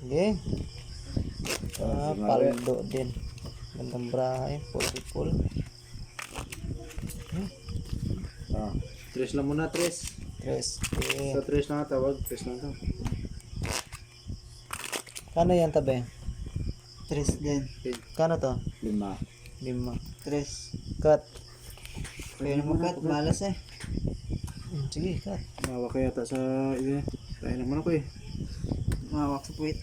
Okay. Paldo din. Gandang brahay. Full. Tres lang muna, tres. Tres. Okay. Sa tres lang tawag, tres lang to. Kano yan tabi? Tres din. Okay. Kano to? 5. 5. Tres. Cut. Kaya naman kat, malas eh. Sige, cut. Mawa kaya ta sa iba. Tayo naman ako eh. Mawak sa puwit.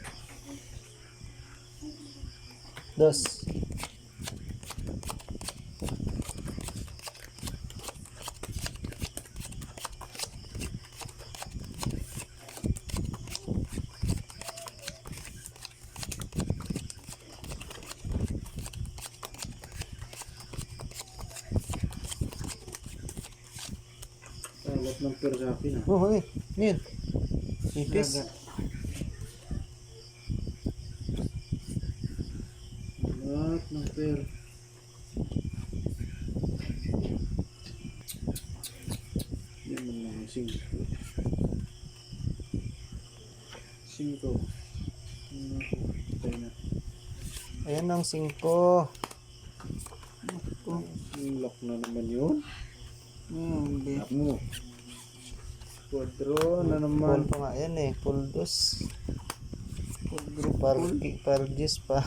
Dos. Talat ng per sa akin ah. Oh, okay. Yan. Ipis. Talat ng per. Yan man lang, 5. 5. Tayo na. Ayan ang 5. Lock na naman yun. Hindi. Lock mo. Quadro na Full naman. pa nga yan eh. Full dos. Quadro. Pargis pa.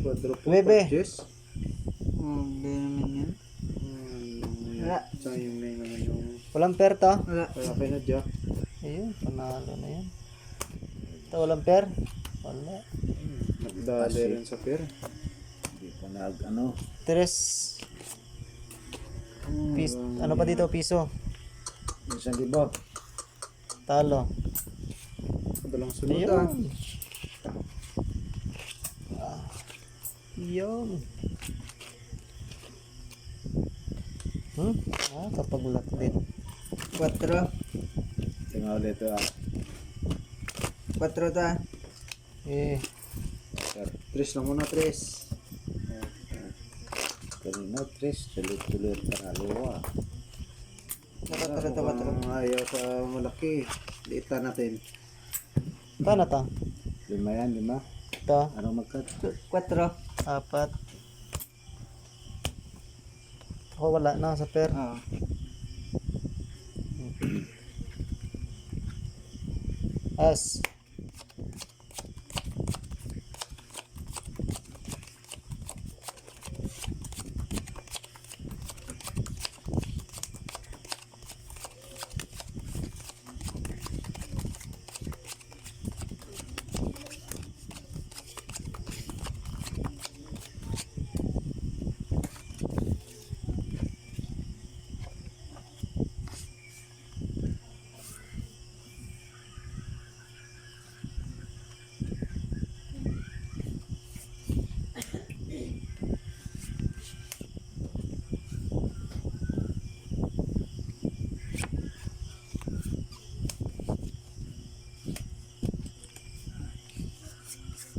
Quadro po. Bebe. Purchase. Hindi naman yan. Wala. Sayang na yun naman yung... Walang per to? Wala. Kaya kayo na Jack. Ayun, panalo na yan. Ito, walang per? Wala. Nagdali rin sa per. Hindi pa ano. Tres. Ano pa dito? Piso. 1,000. Talo. Kadalang sunod ah. Ayun. Yun. Kapag lock din. Quatro. Tingnan ulit ito ah. Quatro ta. Eh, Tres lang muna, tres. Kanina 3, tuloy-tuloy panalo ah. Quatro. Ayaw sa malaki. Liitan natin. paano to? 5 yan, 5. Ito, Anong magkat? Quatro. 4. Ako wala na sa per. Oo. As.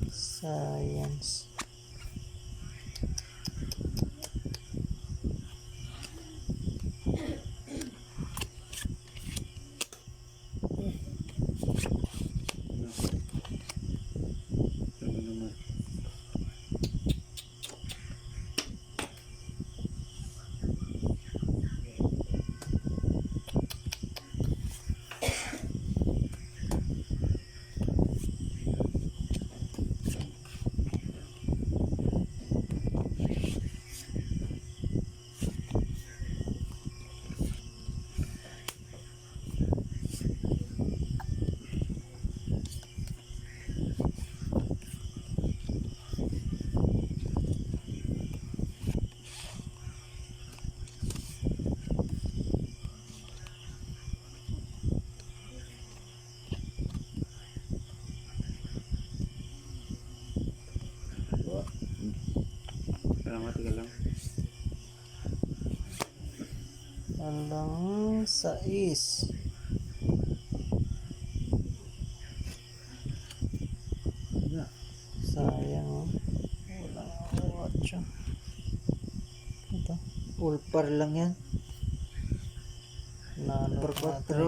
Science. Ano naman. Tiga lang. Alang 6. Sayang oh. Walang 8. Ito. Full par lang yan. Nalo Per natin. quatro.